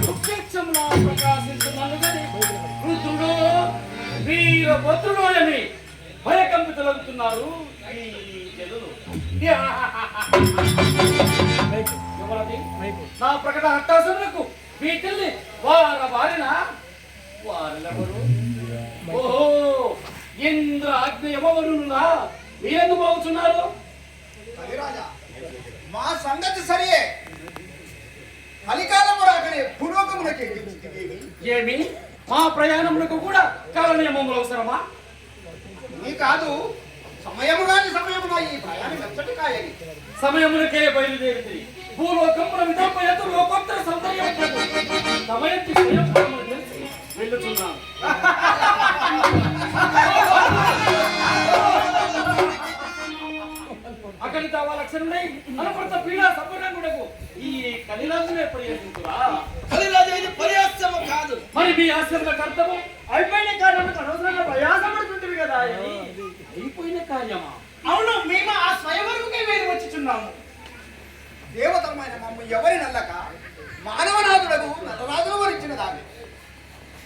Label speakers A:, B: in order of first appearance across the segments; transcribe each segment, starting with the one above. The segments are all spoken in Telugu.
A: ప్రత్యక్షంలో ప్రకాశించున్నాను కానీ రుద్రుడు వీరభద్రుడు అని భయకంపితులవుతున్నారు ఈ జనులు. ఎవరది నా ప్రకట హట్టాసములకు వీటిల్ని వారిన వారెవరు? ఓహో, ఇంద్ర అగ్ని యమవరుణులా మీరెందుకు బాగుతున్నారు?
B: మా సంగతి సరియే, కలికాలము రాకనే భూలోకమునకి
A: ఏమి మా ప్రయాణములకు కూడా కాలనియమములు అవసరమా?
B: నీ కాదు, సమయముగా ఈ ప్రయాణం ఎచ్చటి కాయని
A: సమయమునకే బయలుదేరింది భూలోకమున విధోపయత లోకోత్తర సౌందర్యము సమయతి స్వయంభరమును తెలిసి వెళ్ళుచున్నాను. అక్కడి తావా లక్షణుడై అనుపృత పీడా సంపన్నుడకు ఈ కలిరాజునే పర్యటించురా.
C: కలిరాజు పర్యాసము కాదు,
A: మరి మీ ఆశ్రమ కర్తవ్యం అయిపోయిన కార్యములకు అనవసరంగా ప్రయాసపడుతుంటివి కదా. అయిపోయిన కార్యమా?
C: అవును, మేము ఆ స్వయంవరముకే వేరు వచ్చుచున్నాము.
B: దేవతమైన మమ్మ ఎవరి నల్లక మానవనాథుడకు నటరాజును వరించిన దాన్ని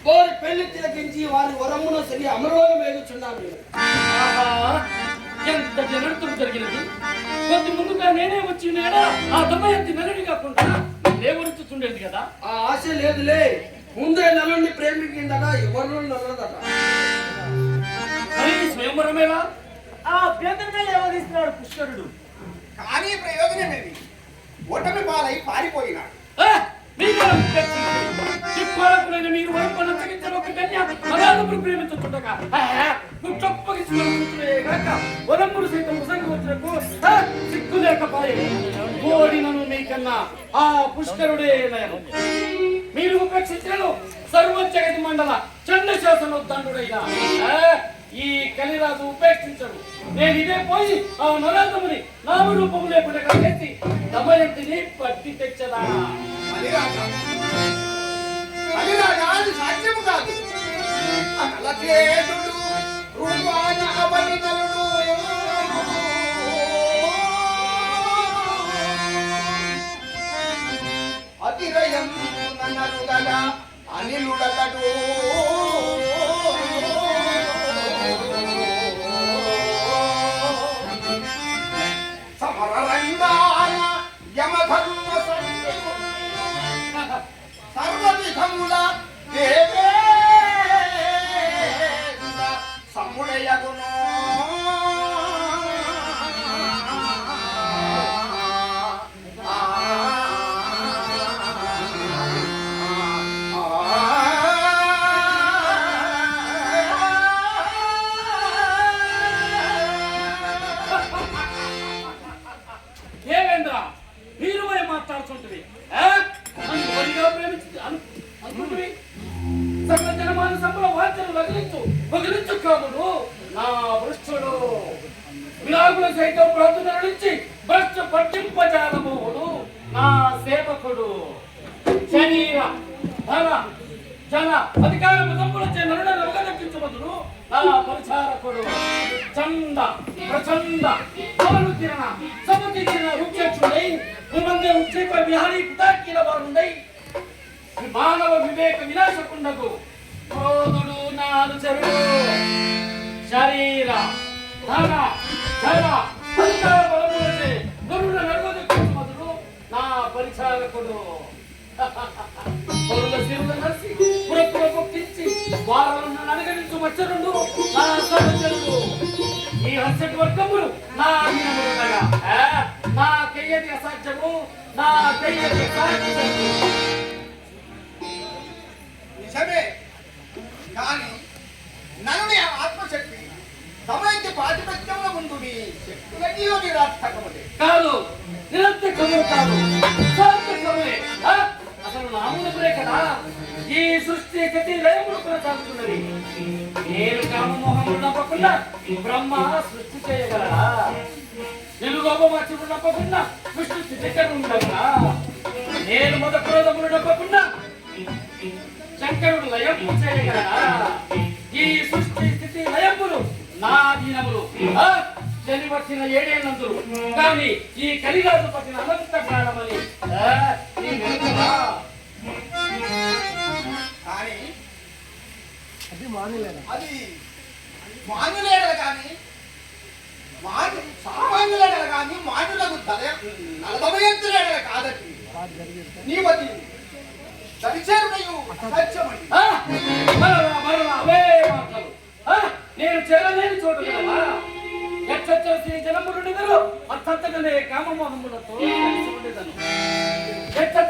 C: వారి పెళ్లి తిలకించి వారి వరమున సరి అమరోగం వేగుచున్నాము.
A: ఎంత జనర్థం జరిగినది. కొద్ది ముందుగా నేనే వచ్చి ఆ దమయంతి నలుడి కాకుండా లేవరుచుండేది కదా.
C: ఆ ఆశ లేదులే, ముందే నలుడిని ప్రేమించిందట, ఎవరు నల్లదట.
A: మరి స్వయంవరమేలా ఆ అభ్యంతరమే లేవదీస్తున్నాడు పుష్కరుడు.
B: కానీ ప్రయోజనమేది, ఓటమి పాలై పారిపోయినాడు.
A: మీరు వైపు ఒక కన్య మరాదములు ప్రేమించుతుండగా వరములు సైతం ప్రసంగవచ్చులకు సిక్కు లేకపోయే కోడినను మీకన్నా ఆ పుష్కరుడే నయం. మీరు ఉపేక్షించను సర్వ జగతి మండల చండశాసనోద్దండుడైన ఈ కలిరాజు ఉపేక్షించడు. నేను ఇదే పోయి ఆ నరాధముని నామరూపము లేకుండా కలిసి దమయంతిని పట్టి తెచ్చదా.
B: అది సాధ్యము కాదు. అలకేతుడు రూపాన అవనితలుడు అతిరయం నన్నరుగల అనిలుడగడు సమరరంగాన యమధర్మ సర్వవిధముల దేవే సముడయగును.
A: దేవేంద్ర, మీరు మాట్లాడుతుంటుంది సకల జనమాన సంబల వార్తలు వగిలించు కాముడు నా వృష్ఠుడు వినాగుల సైతం ప్రార్థన నుంచి భ్రష్ట పట్టింపజాలమోహుడు నా సేవకుడు. శరీర ధన జన అధికారము సంపులచే నరుడ నవగదక్కించబదులు నా పరిచారకుడు. చంద ప్రచండ పవను కిరణ సమతి కిరణ రుక్షుడై కుమందే ఉచ్చేప విహారీ పితాకీల వారుండై మానవ వివేక వినాశకుండకు క్రోధుడు నా అనుచరుడు. శరీర ధన జన అధికార బలములచే గురువుల నడువదెక్కుమదుడు నా పరిచారకుడు. పరుల సిరుల నర్సి పురపుర పొక్కించి వారలను నడగడించు మచ్చరుడు నా సహచరుడు. ఈ హస్యటి వర్గములు నా అధీనములుగా నా కయ్యది అసాధ్యము, నా కయ్యది అసాధ్యము.
B: నిజమే, కానీ నన్ను ఆత్మశక్తి దమయంతి పాతిపత్యంలో ముందు నీ శక్తులన్నీ నిరర్థకములే
A: కాదు, నిరర్థకములు కాదు, సార్థకములే. అసలు నాములకులే కదా ఈ సృష్టి గతి లయములు కొనసాగుతున్నది. నేను కామమోహములు నమ్మకుండా బ్రహ్మ సృష్టి చేయగలరా? నిలుగోపమాచుడు నమ్మకుండా విష్ణు స్థితికర ఉండగలరా? నేను మొదక్రోధములు నమ్మకుండా శంకరుడు లయము చేయగలరా? ఈ సృష్టి స్థితి లయములు నా అధీనములు. శని వచ్చిన ఏడేళ్ళందరూ కానీ ఈ కలిరాజు పట్టిన అనంత ప్రాణమని
B: కానీ అది మాన్యులేడలు కానీ సామాన్యులేడలు కానీ మాన్యులకు నలభయంతులేడలు కాదండి. నీవది దరిచేరుడయు అసత్యమని.
A: మరలా అవే మాటలు. నేను చేరలేని చోటు కదా ఎచ్చొచ్చేసి జనములుండెదరు అత్తంతగానే కామమోహములతో కలిసి ఉండేదను.